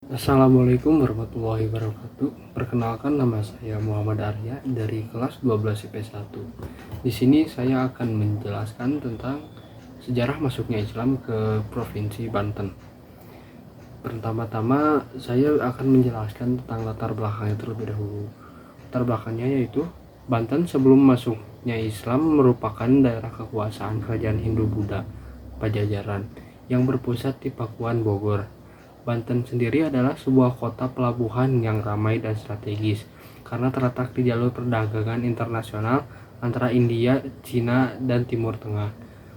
Assalamualaikum warahmatullahi wabarakatuh. Perkenalkan, nama saya Muhammad Arya dari kelas 12 IP1. Di sini saya akan menjelaskan tentang sejarah masuknya Islam ke Provinsi Banten. Pertama-tama saya akan menjelaskan tentang latar belakangnya terlebih dahulu. Latar belakangnya yaitu Banten sebelum masuknya Islam merupakan daerah kekuasaan kerajaan Hindu-Buddha Pajajaran yang berpusat di Pakuan, Bogor. Banten sendiri adalah sebuah kota pelabuhan yang ramai dan strategis karena terletak di jalur perdagangan internasional antara India, Cina, dan Timur Tengah.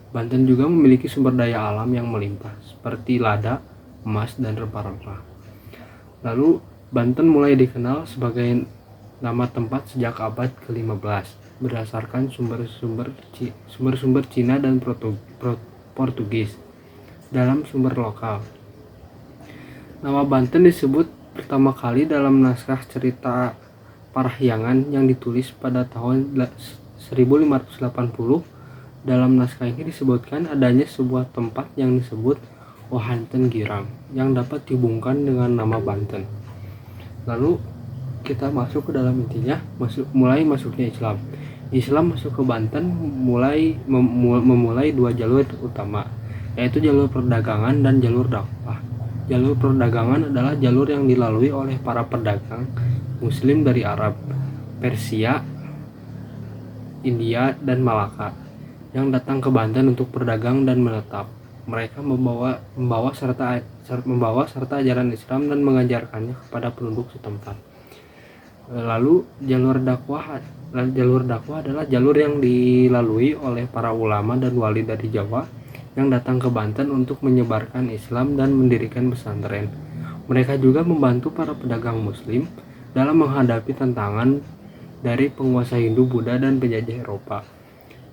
Banten juga memiliki sumber daya alam yang melimpah seperti lada, emas, dan rempah-rempah. Lalu, Banten mulai dikenal sebagai nama tempat sejak abad ke-15 berdasarkan sumber-sumber Cina dan Portugis dalam sumber lokal. Nama Banten disebut pertama kali dalam naskah cerita Parahyangan yang ditulis pada tahun 1580. Dalam naskah ini disebutkan adanya sebuah tempat yang disebut Ohanten Girang yang dapat dihubungkan dengan nama Banten. Lalu kita masuk ke dalam intinya, mulai masuknya Islam. Islam masuk ke Banten memulai dua jalur utama, yaitu jalur perdagangan dan jalur dakwah. Jalur perdagangan adalah jalur yang dilalui oleh para pedagang Muslim dari Arab, Persia, India, dan Malaka yang datang ke Banten untuk berdagang dan menetap. Mereka membawa serta ajaran Islam dan mengajarkannya kepada penduduk setempat. Lalu jalur dakwah adalah jalur yang dilalui oleh para ulama dan wali dari Jawa yang datang ke Banten untuk menyebarkan Islam dan mendirikan pesantren. Mereka juga membantu para pedagang Muslim dalam menghadapi tantangan dari penguasa Hindu, Buddha, dan penjajah Eropa.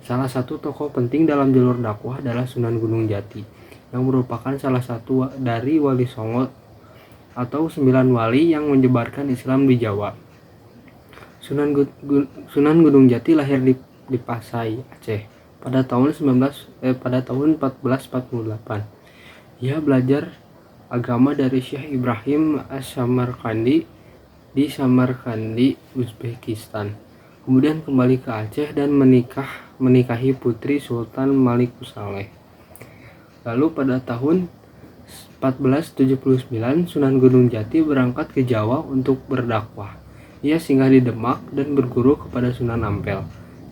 Salah satu tokoh penting dalam jalur dakwah adalah Sunan Gunung Jati, yang merupakan salah satu dari Wali Songo atau 9 wali yang menyebarkan Islam di Jawa. Sunan Gunung Jati lahir di Pasai, Aceh pada tahun 1448. Ia belajar agama dari Syekh Ibrahim As-Samarkandi di Samarkandi, Uzbekistan. Kemudian kembali ke Aceh dan menikahi putri Sultan Malikusaleh. Lalu pada tahun 1479 Sunan Gunung Jati berangkat ke Jawa untuk berdakwah. Ia singgah di Demak dan berguru kepada Sunan Ampel.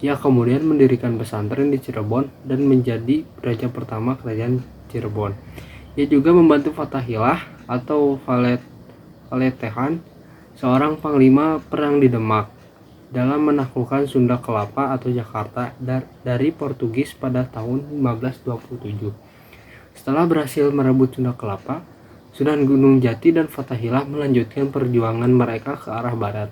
Ia kemudian mendirikan pesantren di Cirebon dan menjadi raja pertama kerajaan Cirebon. Ia juga membantu Fatahillah atau Valetehan, seorang panglima perang di Demak, dalam menaklukkan Sunda Kelapa atau Jakarta dari Portugis pada tahun 1527. Setelah berhasil merebut Sunda Kelapa, Sunan Gunung Jati dan Fatahillah melanjutkan perjuangan mereka ke arah barat.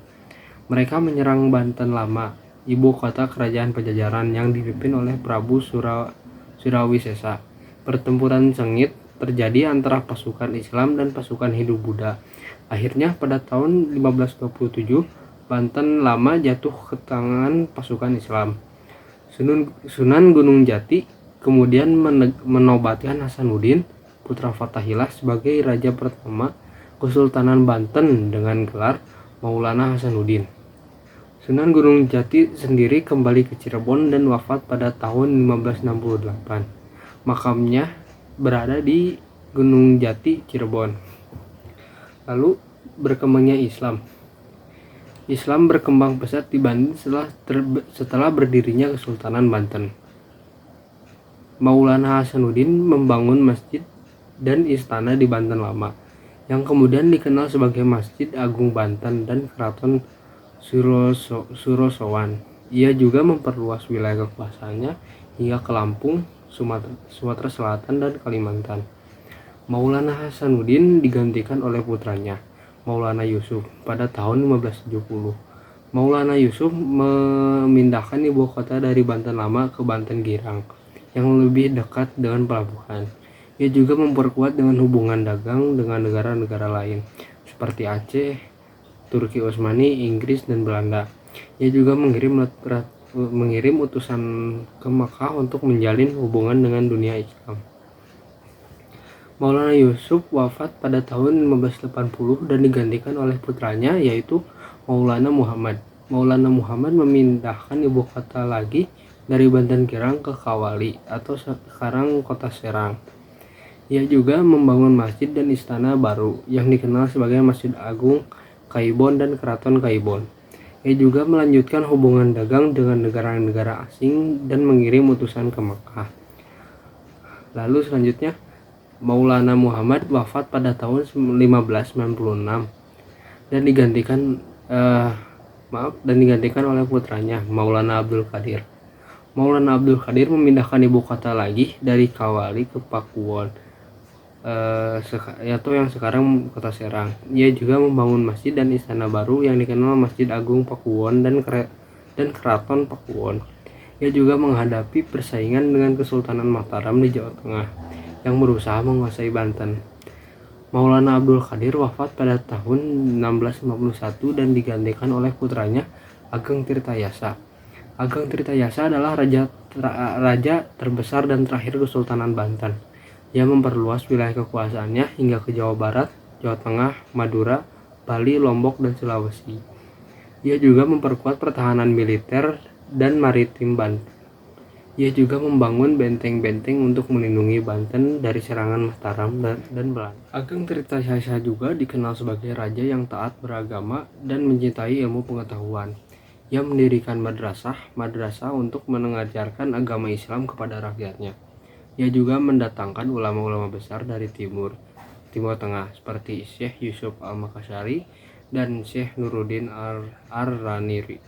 Mereka menyerang Banten Lama, ibu kota kerajaan Pajajaran yang dipimpin oleh Prabu Surawisesa. Pertempuran sengit terjadi antara pasukan Islam dan pasukan Hindu-Buddha. Akhirnya pada tahun 1527, Banten Lama jatuh ke tangan pasukan Islam. Sunan Gunung Jati kemudian menobatkan Hasanuddin, putra Fatahillah, sebagai raja pertama Kesultanan Banten dengan gelar Maulana Hasanuddin. Sunan Gunung Jati sendiri kembali ke Cirebon dan wafat pada tahun 1568. Makamnya berada di Gunung Jati, Cirebon. Lalu berkembangnya Islam. Islam berkembang pesat di Banten setelah berdirinya Kesultanan Banten. Maulana Hasanuddin membangun masjid dan istana di Banten Lama, yang kemudian dikenal sebagai Masjid Agung Banten dan Keraton Surosowan. Ia juga memperluas wilayah kekuasaannya hingga ke Lampung, Sumatera Selatan, dan Kalimantan. Maulana Hasanuddin digantikan oleh putranya, Maulana Yusuf, pada tahun 1570. Maulana Yusuf memindahkan ibu kota dari Banten Lama ke Banten Girang, yang lebih dekat dengan pelabuhan. Ia juga memperkuat dengan hubungan dagang dengan negara-negara lain, seperti Aceh, Turki Utsmani, Inggris, dan Belanda. Ia juga mengirim utusan ke Makkah untuk menjalin hubungan dengan dunia Islam. Maulana Yusuf wafat pada tahun 1580 dan digantikan oleh putranya yaitu Maulana Muhammad. Maulana Muhammad memindahkan ibu kota lagi dari Banten Kirang ke Kawali atau sekarang kota Serang. Ia juga membangun masjid dan istana baru yang dikenal sebagai Masjid Agung Kaibon dan Keraton Kaibon. Ia juga melanjutkan hubungan dagang dengan negara-negara asing dan mengirim utusan ke Mekah. Lalu selanjutnya Maulana Muhammad wafat pada tahun 1596 dan digantikan oleh putranya Maulana Abdul Qadir. Maulana Abdul Qadir memindahkan ibu kota lagi dari Kawali ke Pakuwon atau yang sekarang kota Serang. Ia juga membangun masjid dan istana baru yang dikenal Masjid Agung Pakuwon dan Keraton Pakuwon. Ia juga menghadapi persaingan dengan Kesultanan Mataram di Jawa Tengah yang berusaha menguasai Banten. Maulana Abdul Qadir wafat pada tahun 1651 dan digantikan oleh putranya Ageng Tirtayasa. Ageng Tirtayasa adalah raja terbesar dan terakhir Kesultanan Banten. Ia memperluas wilayah kekuasaannya hingga ke Jawa Barat, Jawa Tengah, Madura, Bali, Lombok, dan Sulawesi. Ia juga memperkuat pertahanan militer dan maritim Banten. Ia juga membangun benteng-benteng untuk melindungi Banten dari serangan Mataram dan Belanda. Ageng Tirtayasa juga dikenal sebagai raja yang taat beragama dan mencintai ilmu pengetahuan. Ia mendirikan madrasah untuk mengajarkan agama Islam kepada rakyatnya. Ia juga mendatangkan ulama-ulama besar dari Timur Tengah seperti Syekh Yusuf Al-Makassari dan Syekh Nuruddin Ar-Raniri.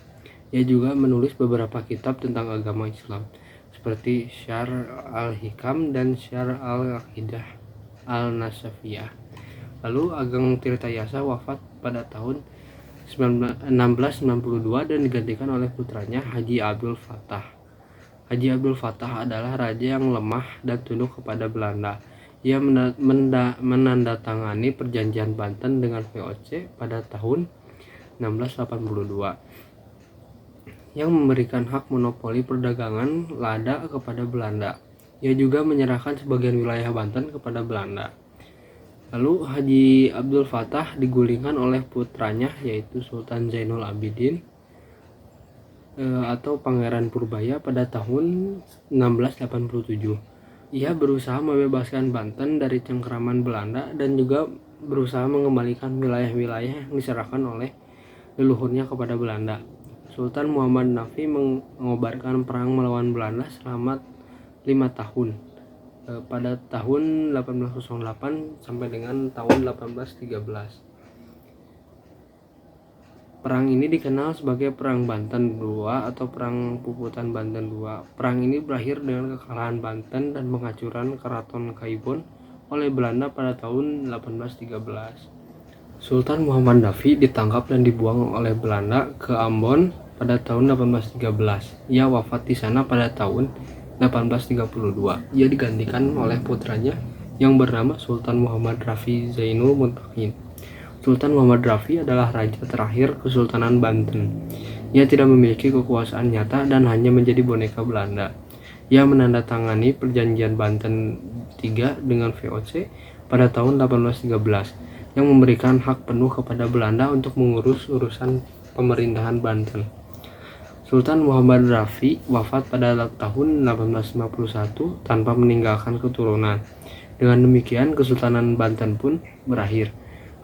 Ia juga menulis beberapa kitab tentang agama Islam seperti Syarh Al-Hikam dan Syarh Al-Aqidah Al-Nasafiyah. Lalu Ageng Tirtayasa wafat pada tahun 1692 dan digantikan oleh putranya Haji Abdul Fattah. Haji Abdul Fattah adalah raja yang lemah dan tunduk kepada Belanda. Ia menandatangani perjanjian Banten dengan VOC pada tahun 1682 yang memberikan hak monopoli perdagangan lada kepada Belanda. Ia juga menyerahkan sebagian wilayah Banten kepada Belanda. Lalu Haji Abdul Fattah digulingkan oleh putranya yaitu Sultan Zainul Abidin atau Pangeran Purbaya pada tahun 1687. Ia berusaha membebaskan Banten dari cengkeraman Belanda dan juga berusaha mengembalikan wilayah-wilayah yang diserahkan oleh leluhurnya kepada Belanda. Sultan Muhammad Nafi mengobarkan perang melawan Belanda selama 5 tahun pada tahun 1808 sampai dengan tahun 1813. Perang ini dikenal sebagai Perang Banten II atau Perang Puputan Banten II. Perang ini berakhir dengan kekalahan Banten dan penghancuran Keraton Kaibon oleh Belanda pada tahun 1813. Sultan Muhammad Nafi ditangkap dan dibuang oleh Belanda ke Ambon pada tahun 1813. Ia wafat di sana pada tahun 1832. Ia digantikan oleh putranya yang bernama Sultan Muhammad Rafi Zainul Muntakin. Sultan Muhammad Rafi adalah raja terakhir Kesultanan Banten. Ia tidak memiliki kekuasaan nyata dan hanya menjadi boneka Belanda. Ia menandatangani perjanjian Banten III dengan VOC pada tahun 1813 yang memberikan hak penuh kepada Belanda untuk mengurus urusan pemerintahan Banten. Sultan Muhammad Rafi wafat pada tahun 1851 tanpa meninggalkan keturunan. Dengan demikian Kesultanan Banten pun berakhir.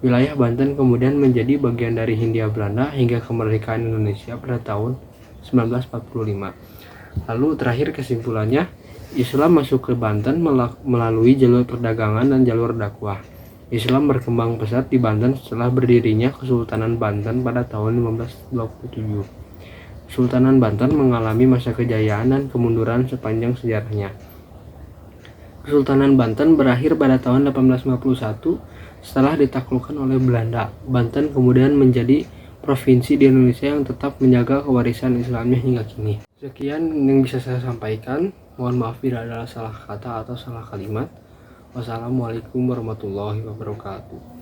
Wilayah Banten kemudian menjadi bagian dari Hindia Belanda hingga kemerdekaan Indonesia pada tahun 1945. Lalu terakhir kesimpulannya, Islam masuk ke Banten melalui jalur perdagangan dan jalur dakwah. Islam berkembang pesat di Banten setelah berdirinya Kesultanan Banten pada tahun 1527. Kesultanan Banten mengalami masa kejayaan dan kemunduran sepanjang sejarahnya. Kesultanan Banten berakhir pada tahun 1851 setelah ditaklukkan oleh Belanda. Banten kemudian menjadi provinsi di Indonesia yang tetap menjaga kewarisan Islamnya hingga kini. Sekian yang bisa saya sampaikan. Mohon maaf bila ada salah kata atau salah kalimat. Wassalamualaikum warahmatullahi wabarakatuh.